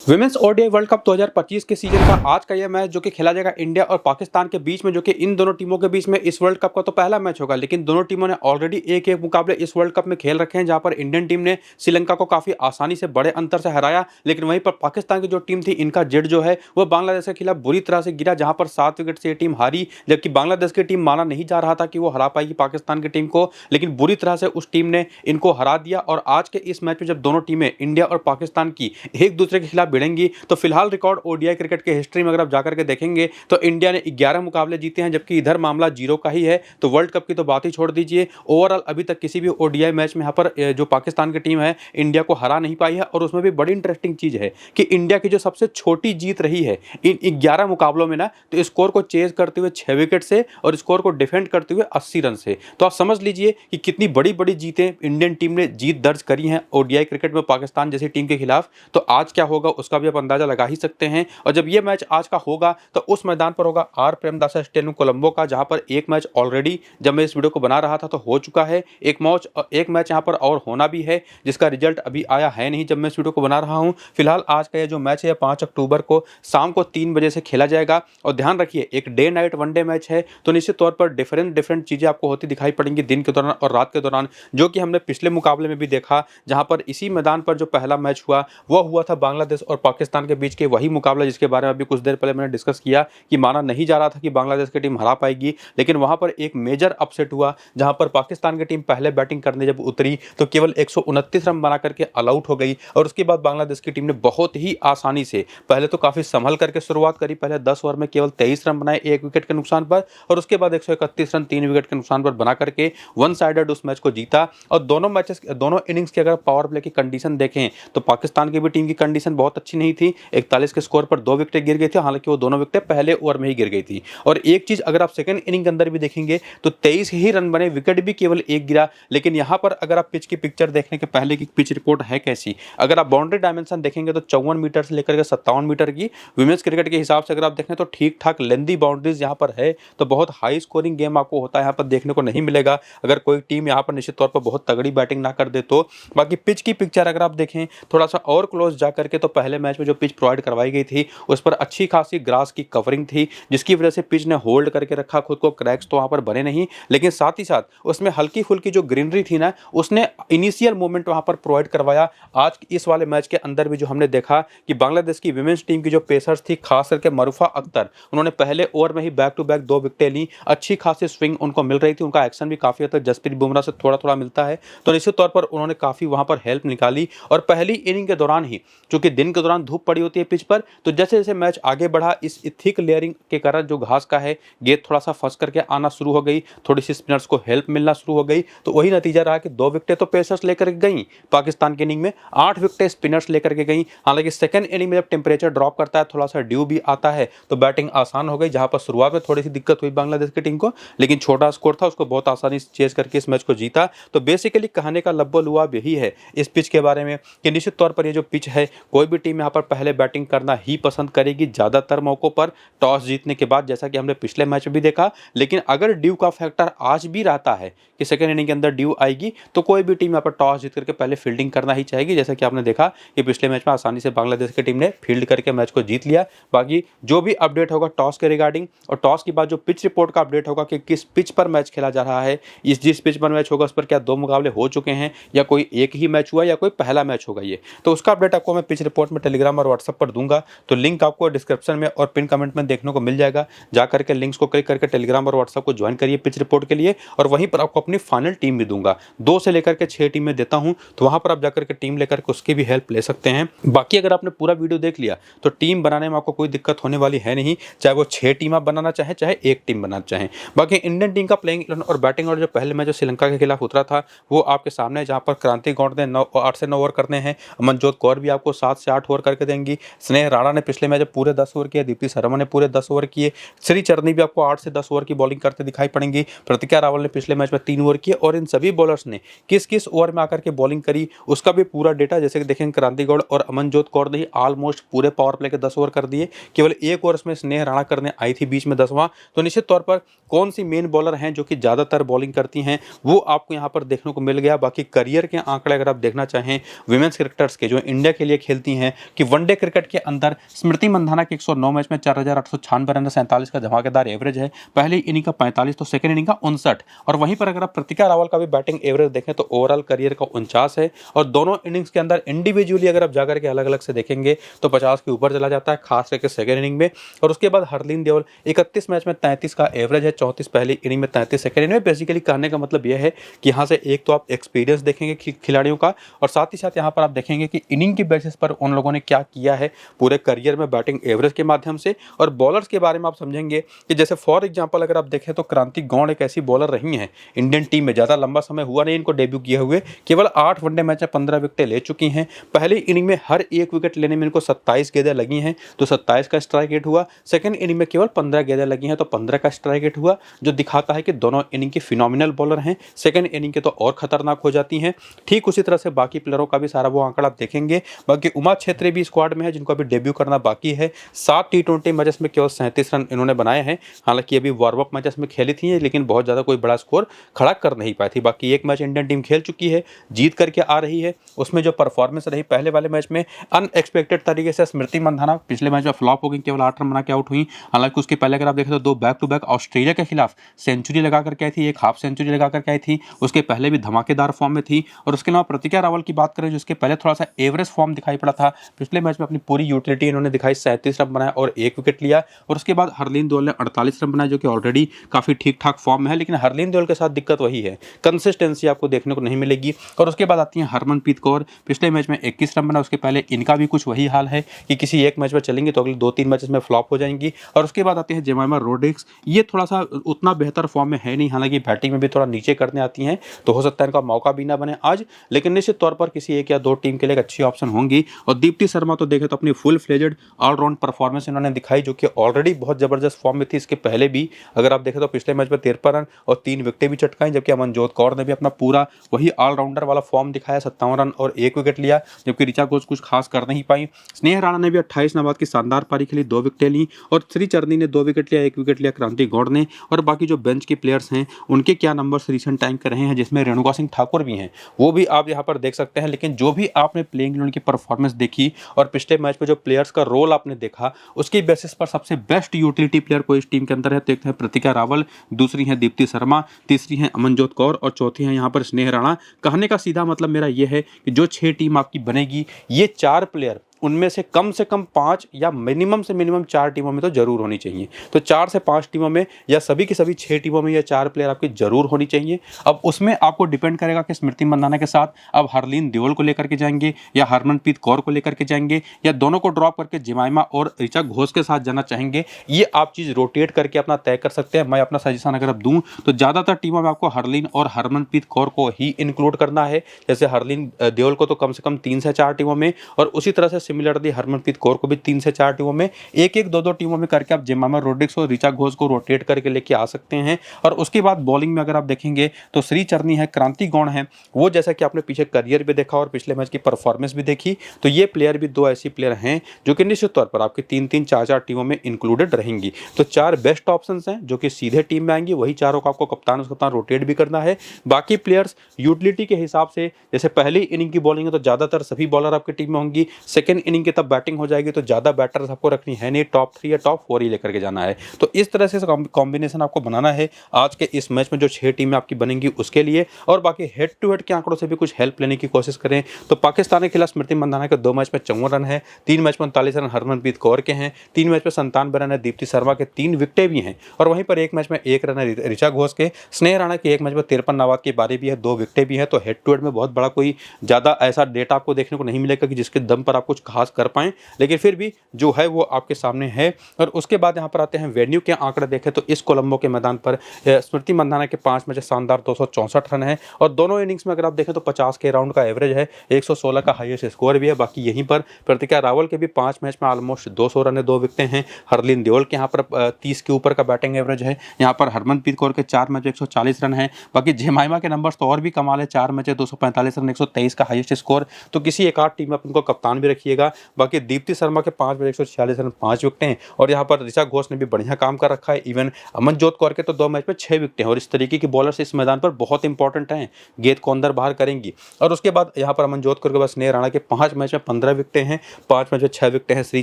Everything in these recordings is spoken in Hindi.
विमेंस ओडीआई वर्ल्ड कप 2025 के सीजन का आज का यह मैच जो कि खेला जाएगा इंडिया और पाकिस्तान के बीच में, जो कि इन दोनों टीमों के बीच में इस वर्ल्ड कप का तो पहला मैच होगा। लेकिन दोनों टीमों ने ऑलरेडी एक एक मुकाबले इस वर्ल्ड कप में खेल रखे हैं, जहां पर इंडियन टीम ने श्रीलंका को काफी आसानी से बड़े अंतर से हराया। लेकिन वहीं पर पाकिस्तान की जो टीम थी, इनका जेट जो है वो बांग्लादेश के खिलाफ बुरी तरह से गिरा, जहां पर 7 विकेट से ये टीम हारी। जबकि बांग्लादेश की टीम माना नहीं जा रहा था कि वो हरा पाएगी पाकिस्तान की टीम को, लेकिन बुरी तरह से उस टीम ने इनको हरा दिया। और आज के इस मैच में जब दोनों टीमें इंडिया और पाकिस्तान की एक दूसरे के खिलाफ भिड़ेंगी, तो फिलहाल रिकॉर्ड ओडीआई क्रिकेट के हिस्ट्री में अगर आप जाकर के देखेंगे तो इंडिया ने 11 मुकाबले जीते हैं, जबकि इधर मामला 0 का ही है। तो वर्ल्ड कप की तो बात ही छोड़ दीजिए, ओवरऑल अभी तक किसी भी ओडीआई मैच में यहाँ पर जो पाकिस्तान की टीम है इंडिया को हरा नहीं पाई है। और उसमें भी बड़ी इंटरेस्टिंग चीज है कि इंडिया की जो सबसे छोटी जीत रही है इन 11 मुकाबलों में ना, तो स्कोर को चेज करते हुए 6 विकेट से और स्कोर को डिफेंड करते हुए 80 रन से। तो आप समझ लीजिए कि कितनी बड़ी बड़ी जीतें इंडियन टीम ने जीत दर्ज करी हैं ओडीआई क्रिकेट में पाकिस्तान जैसी टीम के खिलाफ। तो आज क्या होगा उसका भी आप अंदाजा लगा ही सकते हैं। और जब ये मैच आज का होगा तो उस मैदान पर होगा आर प्रेमदासा स्टेडियम कोलंबो का, जहां पर एक मैच ऑलरेडी जब मैं इस वीडियो को बना रहा था तो हो चुका है। एक मैच यहां पर और होना भी है, जिसका रिजल्ट अभी आया है नहीं जब मैं इस वीडियो को बना रहा हूं। फिलहाल आज का ये जो मैच है 5 अक्टूबर को शाम को 3 बजे से खेला जाएगा। और ध्यान रखिए, एक डे नाइट वनडे मैच है, तो निश्चित तौर पर डिफरेंट चीजें आपको होती दिखाई पड़ेंगी दिन के दौरान और रात के दौरान, जो कि हमने पिछले मुकाबले में भी देखा, जहां पर इसी मैदान पर जो पहला मैच हुआ वो हुआ था बांग्लादेश और पाकिस्तान के बीच के वही मुकाबला, जिसके बारे में अभी कुछ देर पहले मैंने डिस्कस किया कि माना नहीं जा रहा था कि बांग्लादेश की टीम हरा पाएगी। लेकिन वहां पर एक मेजर अपसेट हुआ, जहां पर पाकिस्तान की टीम पहले बैटिंग करने जब उतरी तो केवल 129 रन बना करके ऑल आउट हो गई। और उसके बाद बांग्लादेश की टीम ने बहुत ही आसानी से पहले तो काफी संभल करके शुरुआत करी, पहले 10 ओवर में केवल 23 रन बनाए 1 विकेट के नुकसान पर, और उसके बाद 131 रन 3 विकेट के नुकसान पर बना करके वन साइडेड उस मैच को जीता। और दोनों इनिंग्स की अगर पावर प्ले की कंडीशन देखें तो पाकिस्तान की भी टीम की कंडीशन बहुत अच्छी नहीं थी। 41 के स्कोर पर 2 विकेट गिर गए थे, हालांकि वो दोनों विकेट पहले ओवर में ही गिर गई थी। और एक चीज अगर आप सेकंड इनिंग के अंदर भी देखेंगे तो 23 ही रन बने, विकेट भी केवल 1 गिरा। लेकिन यहां पर अगर आप पिच की पिक्चर देखने के पहले की पिच रिपोर्ट है कैसी, अगर आप बाउंड्री डायमेंशन देखेंगे तो 54 मीटर से लेकर के 57 मीटर की विमेंस क्रिकेट के हिसाब से अगर आप देखें तो ठीक ठाक लेंदी बाउंड्रीज यहां पर है। तो बहुत हाई स्कोरिंग गेम आपको होता है यहां पर देखने को नहीं मिलेगा, अगर कोई टीम यहां पर निश्चित तौर पर बहुत तगड़ी बैटिंग ना कर दे तो। बाकी पिच की पिक्चर अगर आप देखें थोड़ा सा और क्लोज जा करके, तो पहले मैच में जो पिच प्रोवाइड करवाई गई थी उस पर अच्छी खासी ग्रास की कवरिंग थी, जिसकी वजह से पिच ने होल्ड करके रखा खुद को, क्रैक्स तो वहां पर बने नहीं। लेकिन साथ ही साथ उसमें हल्की फुल्की जो ग्रीनरी थी ना, उसने इनिशियल मोमेंट वहां पर प्रोवाइड करवाया। आज इस वाले मैच के अंदर भी जो हमने देखा कि बांग्लादेश की विमेंस टीम की जो पेसर्स थी, खास करके मरूफा अख्तर, उन्होंने पहले ओवर में ही बैक टू बैक 2 विकेटें ली, अच्छी खासी स्विंग उनको मिल रही थी, उनका एक्शन भी काफी हद तक जसप्रीत बुमराह से थोड़ा थोड़ा मिलता है। तो निश्चित तौर पर उन्होंने काफी वहां पर हेल्प निकाली। और पहली इनिंग के दौरान ही, चूंकि दिन के दौरान धूप पड़ी होती है पिच पर, तो जैसे जैसे मैच आगे बढ़ा इस थिक लेयरिंग के कारण जो घास का है गेंद थोड़ा सा फंस करके आना शुरू हो गई, थोड़ी सी स्पिनर्स को हेल्प मिलना शुरू हो गई। तो वही नतीजा रहा कि 2 विकेटें तो पेसर्स लेकर गई पाकिस्तान की इनिंग में, 8 विकेटें स्पिनर्स लेकर के गई। हालांकि सेकंड इनिंग में जब टेम्परेचर ड्रॉप करता है, थोड़ा सा ड्यू भी आता है, तो बैटिंग आसान हो गई, जहां पर शुरुआत में थोड़ी सी दिक्कत हुई बांग्लादेश की टीम को, लेकिन छोटा स्कोर था, उसको बहुत आसानी से चेज करके इस मैच को जीता। तो बेसिकली कहने का लब्बो लुआब यही है इस पिच के बारे में कि निश्चित तौर पर ये जो पिच है, कोई भी टीम यहाँ पर पहले बैटिंग करना ही पसंद करेगी ज्यादातर मौकों पर टॉस जीतने के बाद, जैसा कि हमने पिछले मैच में भी देखा। लेकिन अगर ड्यू का फैक्टर आज भी रहता है कि सेकंड इनिंग के अंदर ड्यू आएगी, तो कोई भी टीम यहाँ पर टॉस जीत करके पहले फील्डिंग करना ही चाहेगी, जैसा कि आपने देखा कि पिछले मैच में आसानी से बांग्लादेश की टीम ने फील्ड करके मैच को जीत लिया। बाकी जो भी अपडेट होगा टॉस के रिगार्डिंग, और टॉस के बाद जो पिच रिपोर्ट का अपडेट होगा कि किस पिच पर मैच खेला जा रहा है, जिस पिच पर मैच होगा उस पर क्या 2 मुकाबले हो चुके हैं या कोई एक ही मैच हुआ या कोई पहला मैच होगा, ये तो उसका अपडेट आपको मैं पिच रिपोर्ट में टेलीग्राम और व्हाट्सएप पर दूंगा। तो लिंक आपको डिस्क्रिप्शन में और पिन कमेंट में देखने को मिल जाएगा, जाकर के लिंक्स को क्लिक करके टेलीग्राम और व्हाट्सएप को ज्वाइन करिए पिच रिपोर्ट के लिए। और वहीं पर आपको अपनी फाइनल टीम भी दूंगा, 2 से लेकर के 6 टीमें देता हूं, तो वहां पर आप जाकर के टीम लेकर के उसकी भी हेल्प ले सकते हैं। बाकी अगर आपने पूरा वीडियो देख लिया तो टीम बनाने में आपको कोई दिक्कत होने वाली है नहीं, चाहे वो 6 टीम आप बनाना चाहें चाहे 1 टीम बनाना चाहें। बाकी इंडियन टीम का प्लेइंग 11 और बैटिंग ऑर्डर जो पहले मैच श्रीलंका के खिलाफ उतरा था वो आपके सामने, जहां पर क्रांति गौड़ ने 8 से 9 ओवर करने हैं, अमनजोत कौर भी आपको 7 से 8 ओवर करके देंगी, स्नेह राणा ने पिछले मैच पूरे 10 ओवर किए, दीप्ति शर्मा ने पूरे 10 ओवर किए, श्री चरनी भी आपको 8 से 10 ओवर की बॉलिंग करते दिखाई पड़ेंगी, प्रतिज्ञा रावल ने पिछले मैच में 3 ओवर किए। और इन सभी बॉलर्स ने किस किस ओवर में आकर के बॉलिंग करी उसका भी पूरा डेटा, जैसे कि देखेंगे क्रांति गौड़ और अमनजोत कौर ने ऑलमोस्ट पूरे पावर प्ले के 10 ओवर कर दिए, केवल 1 ओवर में स्नेह राणा करने आई थी बीच में 10वां। तो निश्चित तौर पर कौन सी मेन बॉलर हैं जो कि ज्यादातर बॉलिंग करती हैं वो आपको यहाँ पर देखने को मिल गया। बाकी करियर के आंकड़े अगर आप देखना चाहें विमेंस क्रिकेटर्स के जो इंडिया के लिए खेलती हैं, कि वनडे क्रिकेट के अंदर स्मृति मंधाना के 109 मैच में 4,896 रन 47 का धमाकेदार एवरेज है। पहली इनिंग का 45 तो सेकंड इनिंग का 59। और वहीं पर अगर आप प्रतिका रावल का भी बैटिंग एवरेज देखें तो ओवरऑल करियर का 49 है। और दोनों इनिंग्स के अंदर इंडिविजुअली अगर आप जाकर के अलग अलग से देखेंगे तो 50 के ऊपर चला जाता है, खास करके सेकंड इनिंग में। और उसके बाद हरलीन देओल 31 मैच में 33 का एवरेज है, 34 पहली इनिंग में 33 सेकंड इनिंग में। बेसिकली कहने का मतलब यह है कि यहाँ से एक तो आप एक्सपीरियंस देखेंगे खिलाड़ियों का, और साथ ही साथ यहाँ पर आप देखेंगे कि इनिंग की बेसिस पर उन लोगों ने क्या किया है पूरे करियर में बैटिंग एवरेज के माध्यम से। और बॉलर्स के बारे में आप समझेंगे कि जैसे फॉर एग्जांपल अगर आप देखें तो क्रांति गौड़ एक ऐसी बॉलर रही हैं इंडियन टीम में, ज़्यादा लंबा समय हुआ नहीं इनको डेब्यू किए हुए, केवल 8 वनडे मैच में 15 विकेटें ले चुकी हैं। पहली इनिंग में हर एक विकेट लेने में इनको 27 गेंदें लगी हैं तो 27 का स्ट्राइक रेट हुआ। सेकंड इनिंग में केवल 15 गेंदें लगी हैं तो 15 का स्ट्राइक रेट हुआ, जो दिखाता है कि दोनों इनिंग के फिनोमिनल बॉलर हैं। सेकंड इनिंग के तो और खतरनाक हो जाती हैं। ठीक उसी तरह से बाकी प्लेयरों का भी सारा वो आंकड़ा आप देखेंगे। बाकी उमा छेत्री भी स्क्वाड में है जिनको अभी डेब्यू करना बाकी है। 7 T20 मैचेस में केवल 37 रन इन्होंने बनाए हैं। हालांकि अभी वार्म अप मैचेस में खेली थी लेकिन बहुत ज़्यादा कोई बड़ा स्कोर खड़ा कर नहीं पाई थी। बाकी एक मैच इंडियन टीम खेल चुकी है, जीत करके आ रही है। उसमें जो परफॉर्मेंस रही पहले वाले मैच में अनएक्सपेक्टेड तरीके से स्मृति मंधाना पिछले मैच में फ्लॉप हो गई, केवल 8 रन बना के आउट हुई। हालांकि उसके पहले अगर आप देखें तो 2 बैक टू बैक ऑस्ट्रेलिया के खिलाफ सेंचुरी लगा करके आई थी, एक हाफ सेंचुरी लगा करके आई थी। उसके पहले भी धमाकेदार फॉर्म में थी। और उसके अलावा प्रतिका रावल की बात करें जिसके पहले थोड़ा सा एवरेज फॉर्म दिखाई पड़ा था, पिछले मैच में अपनी पूरी यूटिलिटी इन्होंने दिखाई, 37 रन बनाया और 1 विकेट लिया। और उसके बाद हरलीन देओल ने 48 रन बनाए जो कि ऑलरेडी काफ़ी ठीक ठाक फॉर्म में है। लेकिन हरलीन देओल के साथ दिक्कत वही है, कंसिस्टेंसी आपको देखने को नहीं मिलेगी। और उसके बाद आती है हरमनप्रीत कौर, पिछले मैच में 21 रन बना, उसके पहले इनका भी कुछ वही हाल है कि किसी एक मैच में चलेंगी तो अगले 2-3 मैचेस में फ्लॉप हो जाएंगी। और उसके बाद आती है जेमाइमा रोड्रिग्स, ये थोड़ा सा उतना बेहतर फॉर्म में है नहीं, हालांकि बैटिंग में भी थोड़ा नीचे करने आती हैं तो हो सकता है इनका मौका भी ना बने आज, लेकिन निश्चित तौर पर किसी एक या दो टीम के लिए एक अच्छी ऑप्शन होंगी। और दीप्ति शर्मा तो देखें तो अपनी फुल फ्लेजेड ऑलराउंड परफॉर्मेंस इन्होंने दिखाई जो कि ऑलरेडी बहुत जबरदस्त फॉर्म में थी। इसके पहले भी अगर आप देखें तो पिछले मैच में 53 रन और 3 विकेटें भी चटकाई, जबकि अमनजोत कौर ने भी अपना पूरा वही ऑलराउंडर वाला फॉर्म दिखाया, 57 रन और 1 विकेट लिया, जबकि ऋचा घोष कुछ खास कर नहीं पाई। स्नेह राणा ने भी 28 नंबर की शानदार पारी खेली, 2 विकेटें ली। और श्री चरनी ने 2 विकेट लिया, 1 विकेट लिया क्रांति गौड़ ने। और बाकी जो बेंच के प्लेयर्स हैं उनके क्या नंबर्स रिसेंट टाइम के रहे हैं, जिसमें रेणुका सिंह ठाकुर भी हैं, वो भी आप यहाँ पर देख सकते हैं। लेकिन जो भी आपने प्लेइंग इलेवन की परफॉर्मेंस देखी और पिछले मैच में जो प्लेयर्स का रोल आपने देखा, उसकी बेसिस पर सबसे बेस्ट यूटिलिटी प्लेयर कोई इस टीम के अंदर है तो एक है प्रतिका रावल, दूसरी है दीप्ति शर्मा, तीसरी है अमनजोत कौर और चौथी है यहाँ पर स्नेह राणा। कहने का सीधा मतलब मेरा ये है कि जो 6 टीम आपकी बनेगी, ये 4 प्लेयर उनमें से कम 5 या मिनिमम से मिनिमम 4 टीमों में तो जरूर होनी चाहिए। तो 4 से 5 टीमों में या सभी की सभी 6 टीमों में ये 4 प्लेयर आपकी जरूर होनी चाहिए। अब उसमें आपको डिपेंड करेगा कि स्मृति मंधाना के साथ अब हरलीन देओल को लेकर के जाएंगे या हरमनप्रीत कौर को लेकर के जाएंगे या दोनों को ड्रॉप करके जेमाइमा और ऋचा घोष के साथ जाना चाहेंगे। ये आप चीज़ रोटेट करके अपना तय कर सकते हैं। मैं अपना सजेशन अगर अब दूँ तो ज़्यादातर टीमों में आपको हरलीन और हरमनप्रीत कौर को ही इंक्लूड करना है। जैसे हरलीन देओल को तो कम से कम 3 से 4 टीमों में, और उसी तरह से सिमिलरली हरमनप्रीत कौर को भी 3 से 4 टीमों में, 1-2 टीमों में करके आप जेमाइमा रोड्रिग्स और ऋचा घोष को रोटेट करके लेके आ सकते हैं। और उसके बाद बॉलिंग में अगर आप देखेंगे तो श्री चरनी है, क्रांति गौड़ है, वो जैसा कि आपने पीछे करियर भी देखा और पिछले मैच की परफॉर्मेंस भी देखी, तो ये प्लेयर भी 2 ऐसी प्लेयर हैं जो कि निश्चित तौर पर आपकी 3-3, 4-4 टीमों में इंक्लूडेड रहेंगी। तो 4 बेस्ट ऑप्शंस हैं जो कि सीधे टीम में आएंगी, वही चारों को आपको कप्तान रोटेट भी करना है। बाकी प्लेयर्स यूटिलिटी के हिसाब से, जैसे पहली इनिंग की बॉलिंग है तो ज़्यादातर सभी बॉलर आपकी टीम में होंगी, सेकंड इनिंग की तब बैटिंग हो जाएगी तो ज़्यादा बैटर्स आपको रखनी है नहीं, टॉप 3 या टॉप 4 ही लेकर के जाना है। तो इस तरह से कॉम्बिनेशन आपको बनाना है आज के इस मैच में जो 6 टीमें आपकी बनेंगी उसके लिए। और बाकी हेड टू हेड के आंकड़ों से भी कुछ हेल्प लेने की कोशिश करें तो पाकिस्तान के खिलाफ स्मृति मंधाना के 2 मैच में 54 रन है, 3 मैच में 39 रन हरमनप्रीत कौर के हैं, 3 मैच में 97 रन है दीप्ति शर्मा के, 3 विकेटें भी हैं, और वहीं पर 1 मैच में 1 रन है ऋचा घोष के। स्नेह राणा के 1 मैच में 53 नवाद की पारी भी है, 2 विकेटें भी हैं। तो हेड टू हेड में बहुत बड़ा कोई ज़्यादा ऐसा डेटा आपको देखने को नहीं मिलेगा कि जिसके दम पर आप कुछ खास कर पाएं, लेकिन फिर भी जो है वो आपके सामने है। और उसके बाद यहाँ पर आते हैं वेन्यू के आंकड़े देखें तो इस कोलंबो के मैदान पर स्मृति मंधाना के 5 मैच शानदार 264 रन है, और दोनों इनिंग्स में अगर आप देखें तो 50 के राउंड का एवरेज है, 116 का हाईएस्ट स्कोर भी है। बाकी यहीं पर प्रतिका रावल के भी 5 मैच में ऑलमोस्ट 200 रन है, 2 विकेटें हैं। हरलीन देओल के यहाँ पर 30 के ऊपर का बैटिंग एवरेज है। यहाँ पर हरमनप्रीत कौर के 4 मैच 140 रन है। बाकी जेमाइमा के नंबर्स तो और भी कमाल है, 4 मैच 245 रन, 123 का हाईएस्ट स्कोर। तो किसी एक आध टीम में आप उनको कप्तान भी रखिएगा। रखिएगा। बाकी दीप्ति शर्मा के 5 बॉल 146 रन 5 विकेटें हैं और यहाँ पर ऋचा घोष ने भी बढ़िया काम कर रखा है। इवन अमनजोत कौर के तो 2 मैच में 6 विकेटें हैं और इस तरीके की बॉलर्स इस मैदान पर बहुत इंपॉर्टेंट हैं, गेंद को अंदर बाहर करेंगी। और उसके बाद यहाँ पर अमनजोत कौर के बाद स्नेह राणा के 5 मैच में 15 विकेटें हैं, 5 मैच में 6 विकेटें हैं श्री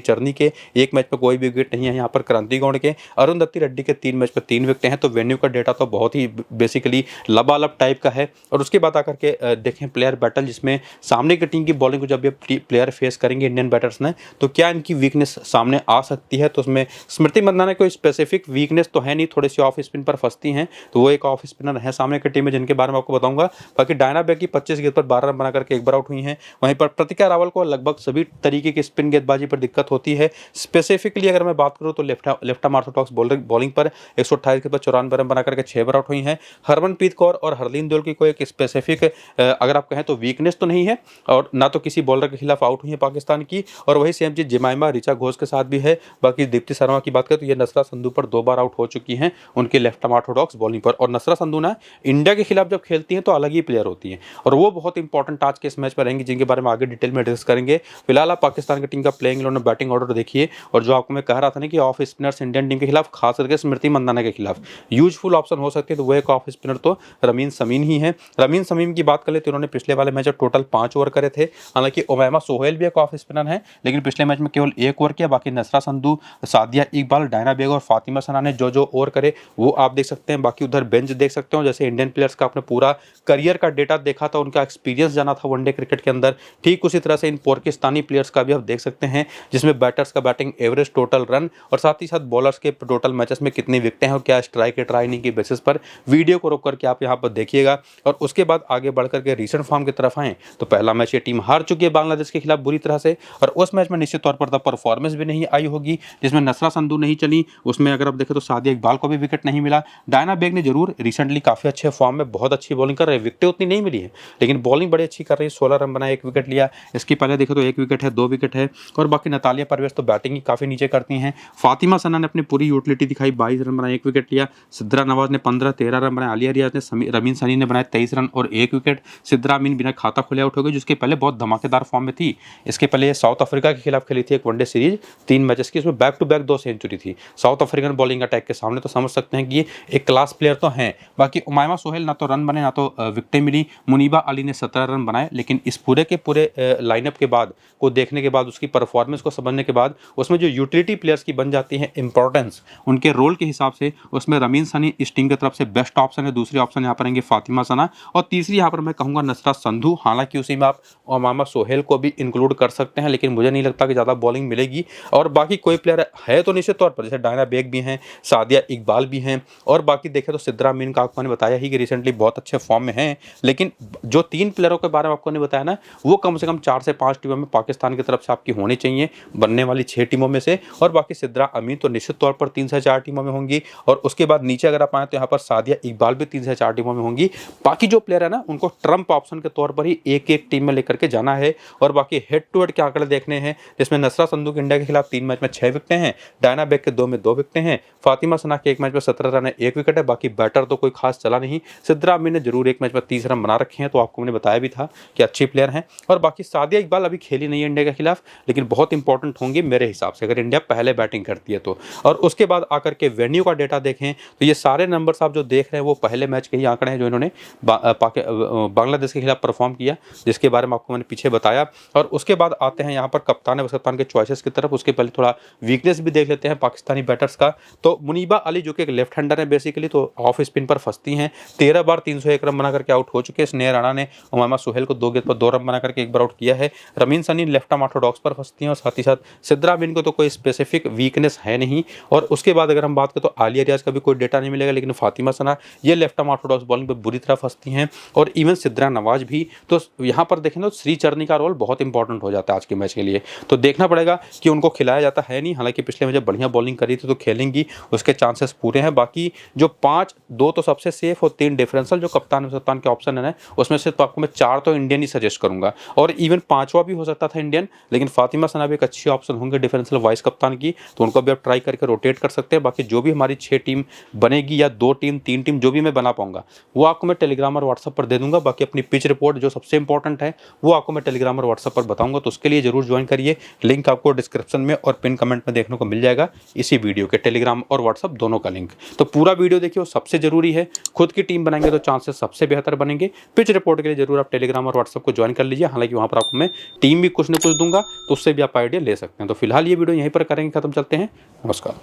चरनी के, 1 मैच में कोई भी विकेट नहीं है यहाँ पर क्रांति गौड़ के। अरुंधति रेड्डी के 3 मैच में 3 विकेटें हैं। तो वेन्यू का डेटा तो बहुत ही बेसिकली लबालब टाइप का है। और उसके बाद आकर के देखें प्लेयर बैटल, जिसमें सामने की टीम की बॉलिंग को जब ये प्लेयर फेस करेंगे इंडियन बैटर्स ने, तो क्या इनकी वीकनेस सामने आ सकती है। तो उसमें स्मृति मंदाना कोई स्पेसिफिक वीकनेस तो है नहीं, थोड़ी सी ऑफ स्पिन पर फंसती हैं, तो वो एक ऑफ स्पिनर है सामने की टीम में जिनके बारे में आपको बताऊंगा। बाकी डायना बेकी 25 गेंद पर 12 रन बना करके एक बार आउट हुई हैं। वहीं पर प्रतिका रावल को लगभग सभी तरीके की स्पिन गेंदबाजी पर दिक्कत होती है। स्पेसिफिकली अगर मैं बात करूं तो लेफ्ट आर्म ऑर्थोडॉक्स बॉलिंग पर 128 गेंद पर 94 रन बना करके 6 बार आउट हुई हैं। हरमनप्रीत कौर और हरलीन दुल की कोई एक स्पेसिफिक अगर आप कहें तो वीकनेस तो नहीं है और ना तो किसी बॉलर के खिलाफ आउट हुई है पाकिस्तान की। और वही सेम चीज जिमाइमा ऋचा घोष के साथ भी है। बाकी दीप्ति शर्मा की बात करें तो ये नसरा संधू पर 2 बार आउट हो चुकी हैं उनके लेफ्ट आर्म ऑर्थोडॉक्स बॉलिंग पर। और नसरा संधू ना इंडिया के खिलाफ जब खेलती हैं तो अलग ही प्लेयर होती हैं और वो बहुत इंपॉर्टेंट आज के इस मैच में रहेंगी, जिनके बारे में आगे डिटेल में डिस्कस करेंगे। फिलहाल आप पाकिस्तान की टीम का प्लेइंग इलेवन बैटिंग ऑर्डर देखिए। और जो आपको मैं कह रहा था ना कि ऑफ स्पिनर्स इंडियन टीम के खिलाफ, खास करके स्मृति मंदाना के खिलाफ यूजफुल ऑप्शन हो सकते हैं, तो वो एक ऑफ स्पिनर तो रमीन समीन ही है। रमीन समीम की बात करें तो उन्होंने पिछले वाले मैच में टोटल 5 ओवर करे थे। हालांकि उमैमा सोहेल भी एक ऑफ स्पिनर है, लेकिन पिछले मैच में केवल 1 ओवर किया। बाकी नसरा संधू, सादिया इकबाल, डायना बेग और फातिमा सना ने जो ओवर करे वो आप देख सकते हैं। बाकी उधर बेंच देख सकते हो, जैसे इंडियन प्लेयर्स का आपने पूरा करियर का डेटा देखा था, उनका एक्सपीरियंस जाना था वनडे क्रिकेट के अंदर, ठीक उसी तरह से इन पाकिस्तानी प्लेयर्स का भी आप देख सकते हैं, जिसमें बैटर्स का बैटिंग एवरेज, टोटल रन और साथ ही साथ बॉलर्स के टोटल मैचेस में कितनी विकेटें हैं और क्या स्ट्राइक ट्राई नहीं की बेसिस पर वीडियो को रोक करके आप यहाँ पर देखिएगा। और उसके बाद आगे बढ़ करके रिसेंट फॉर्म की तरफ आए तो पहला मैच ये टीम हार चुकी है बांग्लादेश के खिलाफ बुरी तरह से, और उस मैच में निश्चित तौर पर तो परफॉर्मेंस भी नहीं आई होगी, जिसमें नसरा संधू नहीं चली। उसमें अगर आप देखें तो सादिया इकबाल को भी विकेट नहीं मिला। डायना बेग ने जरूर रिसेंटली काफी अच्छे फॉर्म में बहुत अच्छी बॉलिंग कर रहे हैं, विकेटें उतनी नहीं मिली है लेकिन बॉलिंग बड़ी अच्छी कर रही है। 16 रन बनाए, 1 विकेट लिया। इसके पहले देखो तो 1 विकेट है, 2 विकेट है। और बाकी नतालिया परवेज तो बैटिंग ही काफी नीचे करती हैं। फातिमा सना ने अपनी पूरी यूटिलिटी दिखाई, 22 रन बनाए, 1 विकेट लिया। सिद्रा नवाज ने 15-13 रन बनाए। आलिया रियाज ने, रमीन सनी ने बनाए 23 रन और 1 विकेट। सिद्रा अमीन बिना खाता खुले आउट हो गई, जिसके पहले बहुत धमाकेदार फॉर्म में थी। इसके पहले साउथ अफ्रीका के खिलाफ खेली थी एक वनडे सीरीज 3 मैचेस की, उसमें बैक टू बैक 2 सेंचुरी थी साउथ अफ्रीकन बॉलिंग अटैक के सामने। तो समझ सकते हैं कि एक क्लास प्लेयर तो हैं। बाकी उमैमा सोहेल ना तो रन बने ना तो विकेटें मिली। मुनीबा अली ने 17 रन बनाए, लेकिन इस पूरे के पूरे लाइनअप के बाद को देखने के बाद, उसकी परफॉर्मेंस को समझने के बाद, उसमें जो यूटिलिटी प्लेयर्स की बन जाती है इंपॉर्टेंस उनके रोल के हिसाब से, उसमें रमीन सनी इस टीम की तरफ से बेस्ट ऑप्शन है। दूसरी ऑप्शन यहाँ पर रहेंगे फातिमा सना और तीसरी यहाँ पर मैं कहूँगा नसरा संधू। हालांकि उसी में आप उमैमा सोहेल को भी इंक्लूड कर सकते हैं, लेकिन मुझे नहीं लगता कि ज़्यादा बॉलिंग मिलेगी। और बाकी कोई प्लेयर है तो निश्चित तौर पर, जैसे डायना बेग भी हैं, सादिया इकबाल भी हैं, और बाकी देखें तो सिद्रा अमीन का आपको मैंने बताया ही कि रिसेंटली बहुत अच्छे फॉर्म में हैं। लेकिन जो 3 प्लेयरों के बारे में आपको ने बताया ना, वो कम से कम 4 से 5 टीमों में पाकिस्तान की तरफ से आपकी होनी चाहिए बनने वाली 6 टीमों में से। और बाकी सिद्रा अमीन तो निश्चित तौर पर 3 से 4 टीमों में होंगी। और उसके बाद नीचे अगर आप आए तो यहाँ पर सादिया इकबाल भी 3 से 4 टीमों में होंगी। बाकी जो प्लेयर है ना, उनको ट्रम्प ऑप्शन के तौर पर ही एक टीम में लेकर के जाना है। और बाकी हेड टू हेड के आंकड़े देखने हैं, जिसमें नसरा संधू के इंडिया के खिलाफ 3 मैच में 6 विकेटें हैं, डायना बेग के 2 में 2 विकेटें हैं, फातिमा सना के 1 मैच में 17 रन है, 1 विकेट है। बाकी बैटर तो कोई खास चला नहीं। सिद्रा अमीन ने जरूर 1 मैच में 30 रन बना रखे हैं, तो आपको मैंने बताया भी था कि अच्छी प्लेयर हैं। और बाकी सादिया इकबाल अभी खेली नहीं है इंडिया के खिलाफ, लेकिन बहुत इंपॉर्टेंट होंगी मेरे हिसाब से अगर इंडिया पहले बैटिंग करती है तो। और उसके बाद आकर के वेन्यू का डेटा देखें तो ये सारे नंबर्स आप जो देख रहे हैं वो पहले मैच के ही आंकड़े हैं जो इन्होंने बांग्लादेश के खिलाफ परफॉर्म किया, जिसके बारे में आपको मैंने पीछे बताया। और उसके बाद आते हैं यहाँ पर कप्तान व कप्तान के चॉइसेस की तरफ। उसके पहले थोड़ा वीकनेस भी देख लेते हैं पाकिस्तानी बैटर्स का। तो मुनीबा अली जो कि एक लेफ्ट हैंडर है बेसिकली, तो ऑफ स्पिन पर फंसती हैं। 13 बार 301 रन बना करके आउट हो चुके हैं। स्नेह राणा ने उमैमा सोहेल को 2 गेंद पर 2 रन बना करके 1 बार आउट किया है। Ramen Sunny left arm Orthodox पर फंसती हैं और साथ ही साथ सिद्रा अमीन को तो कोई स्पेसिफिक वीकनेस है नहीं। और उसके बाद अगर हम बात करें तो आलिया रियाज का भी कोई डेटा नहीं मिलेगा, लेकिन फातिमा सना ये लेफ्ट आर्म ऑर्थोडॉक्स बॉलिंग पर बुरी तरह फंसती हैं। और इवन सिद्रा नवाज भी। तो यहाँ पर देखें तो श्री चरनी का रोल बहुत इंपॉर्टेंट हो जाता है आज के मैच के लिए। तो देखना पड़ेगा कि उनको खिलाया जाता है नहीं। हालांकि पिछले में जब बढ़िया बॉलिंग करी थी तो खेलेंगी, उसके चांसेस पूरे हैं। बाकी जो 5-2 तो सबसे सेफ और 3 डिफरेंशियल जो कप्तान के ऑप्शन है, उसमें से तो आपको मैं 4 तो इंडियन ही सजेस्ट करूंगा, और इवन 5वां भी हो सकता था इंडियन। लेकिन फातिमा सना भी एक अच्छी ऑप्शन होंगे डिफरेंशियल वाइस कप्तान की, तो उनको भी आप ट्राई करके रोटेट कर सकते हैं। बाकी जो भी हमारी 6 टीम बनेगी या 2 टीम 3 टीम जो भी मैं बना पाऊंगा वो आपको मैं टेलीग्राम और व्हाट्सएप पर दे दूंगा। बाकी अपनी पिच रिपोर्ट जो सबसे इंपॉर्टेंट है वो आपको मैं टेलीग्राम और व्हाट्सएप पर बताऊंगा। तो उसके इसके लिए जरूर ज्वाइन करिए। लिंक आपको डिस्क्रिप्शन में और पिन कमेंट में देखने को मिल जाएगा इसी वीडियो के, टेलीग्राम और व्हाट्सअप दोनों का लिंक। तो पूरा वीडियो देखिए, वो सबसे जरूरी है। खुद की टीम बनाएंगे तो चांसेस सबसे बेहतर बनेंगे। पिच रिपोर्ट के लिए जरूर आप टेलीग्राम और व्हाट्सअप को ज्वाइन कर लीजिए। हालांकि वहां पर आपको मैं टीम भी कुछ न कुछ दूंगा, तो उससे भी आप आइडिया ले सकते हैं। तो फिलहाल ये वीडियो यहीं पर करेंगे खत्म, चलते हैं, नमस्कार।